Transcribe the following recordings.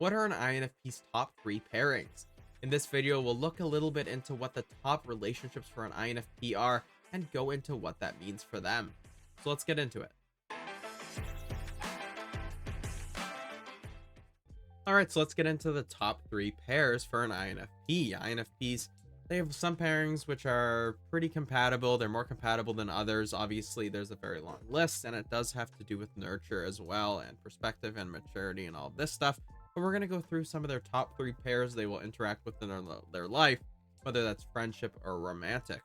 What are an INFP's top 3 pairings? In this video, we'll look a little bit into what the top relationships for an INFP are and go into what that means for them. So let's get into it. Alright, so let's get into the top 3 pairs for an INFP. INFPs, they have some pairings which are pretty compatible. They're more compatible than others. Obviously, there's a very long list, and it does have to do with nurture as well, and perspective and maturity and all of this stuff. But we're going to go through some of their top 3 pairs they will interact with in their life, whether that's friendship or romantic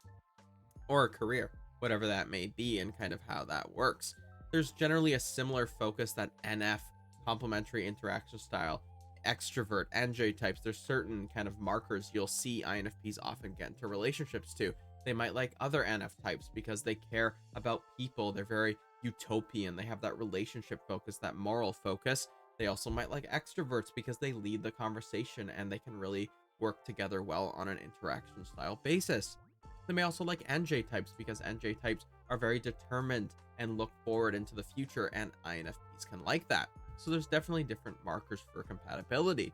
or a career, whatever that may be, and kind of how that works. There's generally a similar focus that NF, complementary interaction style, extrovert, NJ types. There's certain kind of markers you'll see INFPs often get into relationships to. They might like other NF types because they care about people. They're very utopian. They have that relationship focus, that moral focus. They also might like extroverts because they lead the conversation and they can really work together well on an interaction style basis. They may also like NJ types because NJ types are very determined and look forward into the future, and INFPs can like that. So there's definitely different markers for compatibility.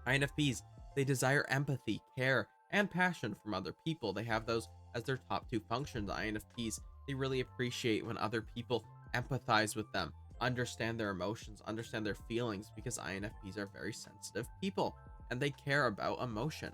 INFPs, they desire empathy, care, and passion from other people. They have those as their top 2 functions. INFPs, they really appreciate when other people empathize with them, understand their emotions, understand their feelings, because INFPs are very sensitive people and they care about emotion.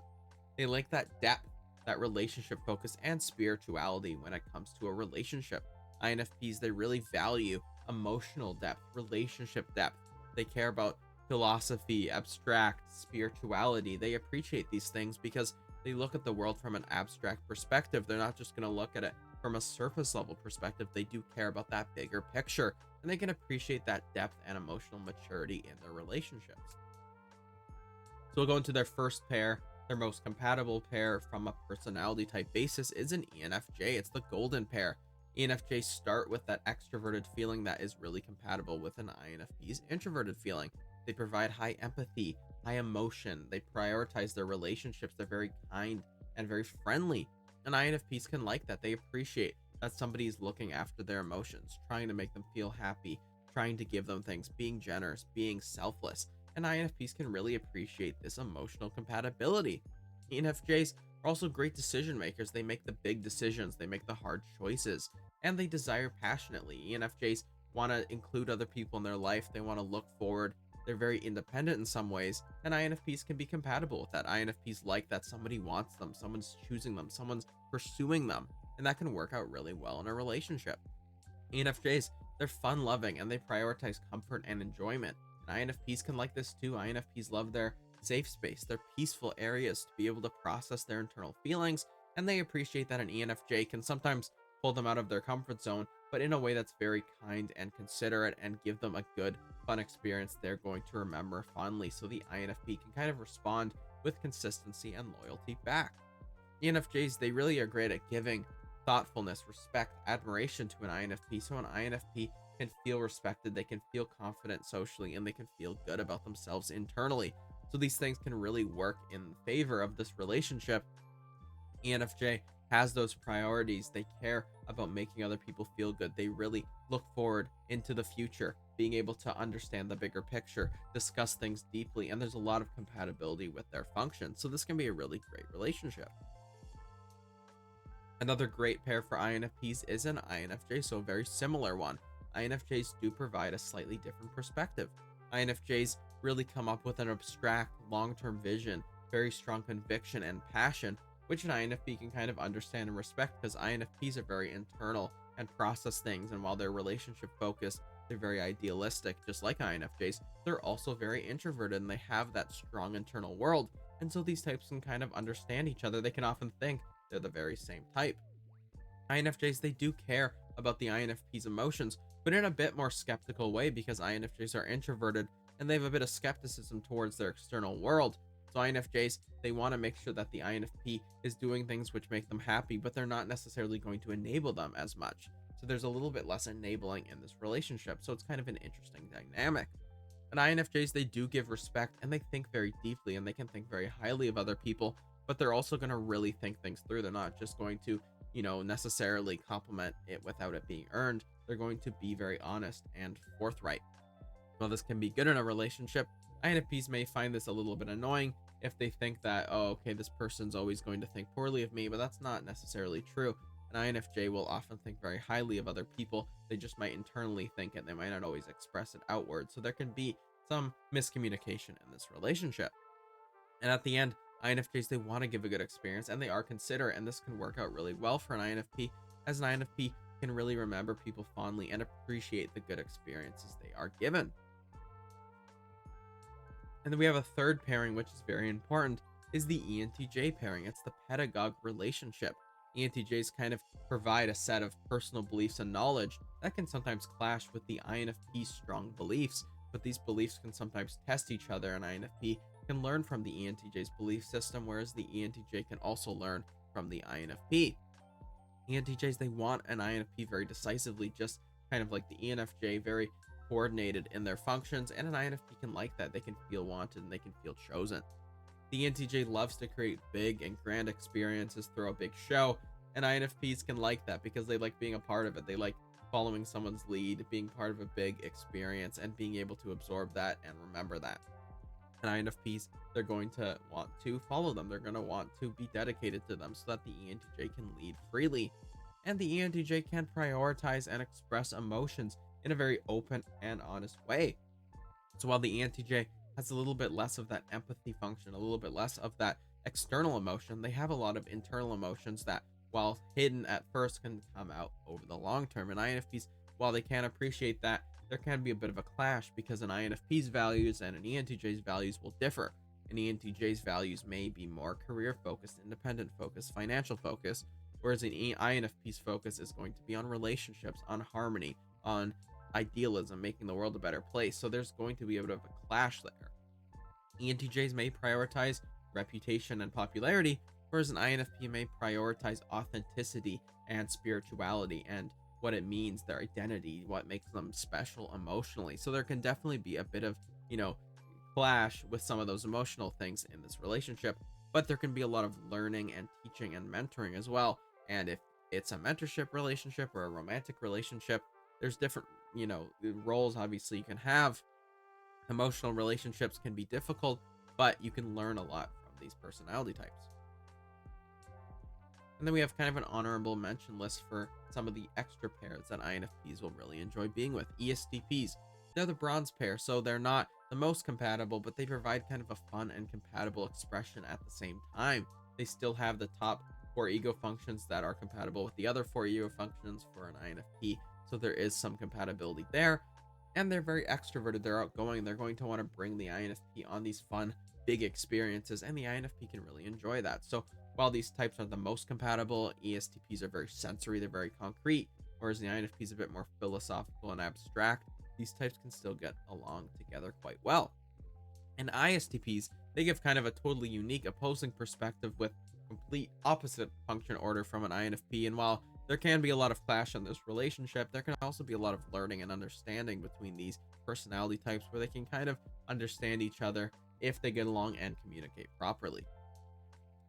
They like that depth, that relationship focus, and spirituality when it comes to a relationship. INFPs, they really value emotional depth, relationship depth. They care about philosophy, abstract, spirituality. They appreciate these things because they look at the world from an abstract perspective. They're not just going to look at it from a surface level perspective. They do care about that bigger picture, and they can appreciate that depth and emotional maturity in their relationships. So we'll go into their first pair. Their most compatible pair from a personality type basis is an ENFJ. It's the golden pair. ENFJs start with that extroverted feeling that is really compatible with an INFP's introverted feeling. They provide high empathy, high emotion. They prioritize their relationships. They're very kind and very friendly. And INFPs can like that. They appreciate that somebody's looking after their emotions, trying to make them feel happy, trying to give them things, being generous, being selfless. And INFPs can really appreciate this emotional compatibility. ENFJs are also great decision makers. They make the big decisions, they make the hard choices, and they desire passionately. ENFJs want to include other people in their life. They want to look forward. They're very independent in some ways, and INFPs can be compatible with that. INFPs like that somebody wants them, someone's choosing them, someone's pursuing them, and that can work out really well in a relationship. ENFJs, they're fun loving and they prioritize comfort and enjoyment. And INFPs can like this too. INFPs love their safe space, their peaceful areas to be able to process their internal feelings, and they appreciate that an ENFJ can sometimes pull them out of their comfort zone, but in a way that's very kind and considerate and give them a good, fun experience they're going to remember fondly. So the INFP can kind of respond with consistency and loyalty back. ENFJs, they really are great at giving thoughtfulness, respect, admiration to an INFP. So an INFP can feel respected, they can feel confident socially, and they can feel good about themselves internally. So these things can really work in favor of this relationship. ENFJ has those priorities. They care about making other people feel good. They really look forward into the future, being able to understand the bigger picture, discuss things deeply, and there's a lot of compatibility with their function. So this can be a really great relationship. Another great pair for INFPs is an INFJ, so a very similar one. INFJs do provide a slightly different perspective. INFJs really come up with an abstract, long-term vision, very strong conviction and passion, which an INFP can kind of understand and respect because INFPs are very internal and process things, and while they're relationship focused, they're very idealistic, just like INFJs. They're also very introverted and they have that strong internal world, and so these types can kind of understand each other. They can often think they're the very same type. INFJs, they do care about the INFP's emotions, but in a bit more skeptical way because INFJs are introverted and they have a bit of skepticism towards their external world. So INFJs, they want to make sure that the INFP is doing things which make them happy, but they're not necessarily going to enable them as much. So there's a little bit less enabling in this relationship. So it's kind of an interesting dynamic. And INFJs, they do give respect and they think very deeply and they can think very highly of other people, but they're also going to really think things through. They're not just going to, necessarily compliment it without it being earned. They're going to be very honest and forthright. While this can be good in a relationship, INFPs may find this a little bit annoying if they think that, oh, okay, this person's always going to think poorly of me, but that's not necessarily true. An INFJ will often think very highly of other people. They just might internally think it. They might not always express it outward. So there can be some miscommunication in this relationship. And at the end, INFJs, they want to give a good experience and they are considerate. And this can work out really well for an INFP, as an INFP can really remember people fondly and appreciate the good experiences they are given. And then we have a third pairing, which is very important, is the ENTJ pairing. It's the pedagogue relationship. ENTJs kind of provide a set of personal beliefs and knowledge that can sometimes clash with the INFP's strong beliefs, but these beliefs can sometimes test each other, and INFP can learn from the ENTJ's belief system, whereas the ENTJ can also learn from the INFP. ENTJs, they want an INFP very decisively, just kind of like the ENFJ, very coordinated in their functions, and an INFP can like that. They can feel wanted and they can feel chosen. The ENTJ loves to create big and grand experiences, throw a big show, and INFPs can like that because they like being a part of it. They like following someone's lead, being part of a big experience, and being able to absorb that and remember that. And INFPs, they're going to want to follow them. They're going to want to be dedicated to them so that the ENTJ can lead freely. And the ENTJ can prioritize and express emotions in a very open and honest way. So while the ENTJ has a little bit less of that empathy function, a little bit less of that external emotion, they have a lot of internal emotions that, while hidden at first, can come out over the long term. And INFPs, while they can appreciate that, there can be a bit of a clash because an INFP's values and an ENTJ's values will differ. An ENTJ's values may be more career focused, independent focused, financial focused, whereas an INFP's focus is going to be on relationships, on harmony, on idealism, making the world a better place. So there's going to be a bit of a clash there. ENTJs may prioritize reputation and popularity, whereas an INFP may prioritize authenticity and spirituality and what it means, their identity, what makes them special emotionally. So there can definitely be a bit of, clash with some of those emotional things in this relationship, but there can be a lot of learning and teaching and mentoring as well. And if it's a mentorship relationship or a romantic relationship, there's different, roles obviously you can have. Emotional relationships can be difficult, but you can learn a lot from these personality types. And then we have kind of an honorable mention list for some of the extra pairs that INFPs will really enjoy being with. ESTPs, they're the bronze pair, so they're not the most compatible, but they provide kind of a fun and compatible expression at the same time. They still have the top 4 ego functions that are compatible with the other 4 ego functions for an INFP, so there is some compatibility there. And they're very extroverted, they're outgoing, they're going to want to bring the INFP on these fun, big experiences, and the INFP can really enjoy that. So while these types are the most compatible, ESTPs are very sensory, they're very concrete, whereas the INFP is a bit more philosophical and abstract. These types can still get along together quite well. And ISTPs, they give kind of a totally unique opposing perspective with complete opposite function order from an INFP. And while there can be a lot of clash in this relationship, there can also be a lot of learning and understanding between these personality types where they can kind of understand each other if they get along and communicate properly.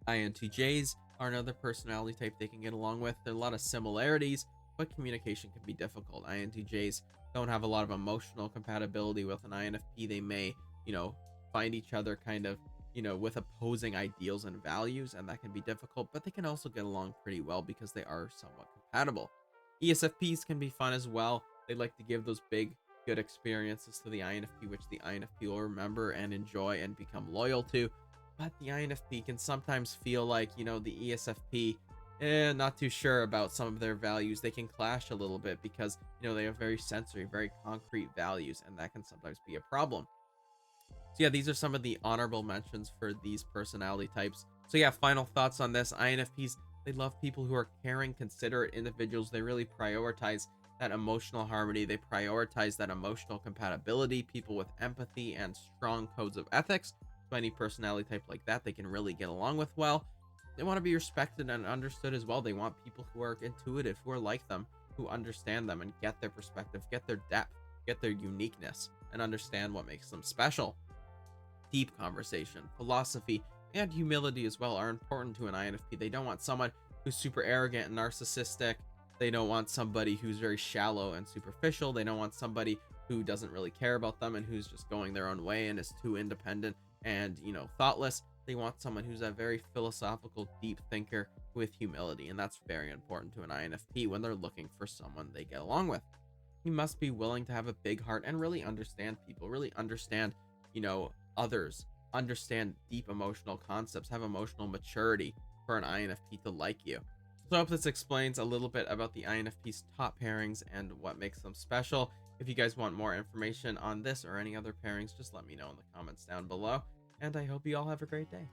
INTJs are another personality type they can get along with. There are a lot of similarities, but communication can be difficult. INTJs don't have a lot of emotional compatibility with an INFP. They may, find each other kind of, with opposing ideals and values, and that can be difficult, but they can also get along pretty well because they are somewhat compatible. ESFPs can be fun as well. They like to give those big, good experiences to the INFP, which the INFP will remember and enjoy and become loyal to. But the INFP can sometimes feel like, the ESFP, not too sure about some of their values. They can clash a little bit because, they have very sensory, very concrete values, and that can sometimes be a problem. So yeah, these are some of the honorable mentions for these personality types. So yeah, final thoughts on this. INFPs, they love people who are caring, considerate individuals. They really prioritize that emotional harmony. They prioritize that emotional compatibility, people with empathy and strong codes of ethics. So any personality type like that, they can really get along with well. They want to be respected and understood as well. They want people who are intuitive, who are like them, who understand them and get their perspective, get their depth, get their uniqueness, and understand what makes them special. Deep conversation, philosophy, and humility as well are important to an INFP. They don't want someone who's super arrogant and narcissistic. They don't want somebody who's very shallow and superficial. They don't want somebody who doesn't really care about them and who's just going their own way and is too independent and, thoughtless. They want someone who's a very philosophical, deep thinker with humility, and that's very important to an INFP when they're looking for someone they get along with. You must be willing to have a big heart and really understand people, really understand, others, understand deep emotional concepts, have emotional maturity for an INFP to like you. So I hope this explains a little bit about the INFP's top pairings and what makes them special. If you guys want more information on this or any other pairings, just let me know in the comments down below. And I hope you all have a great day.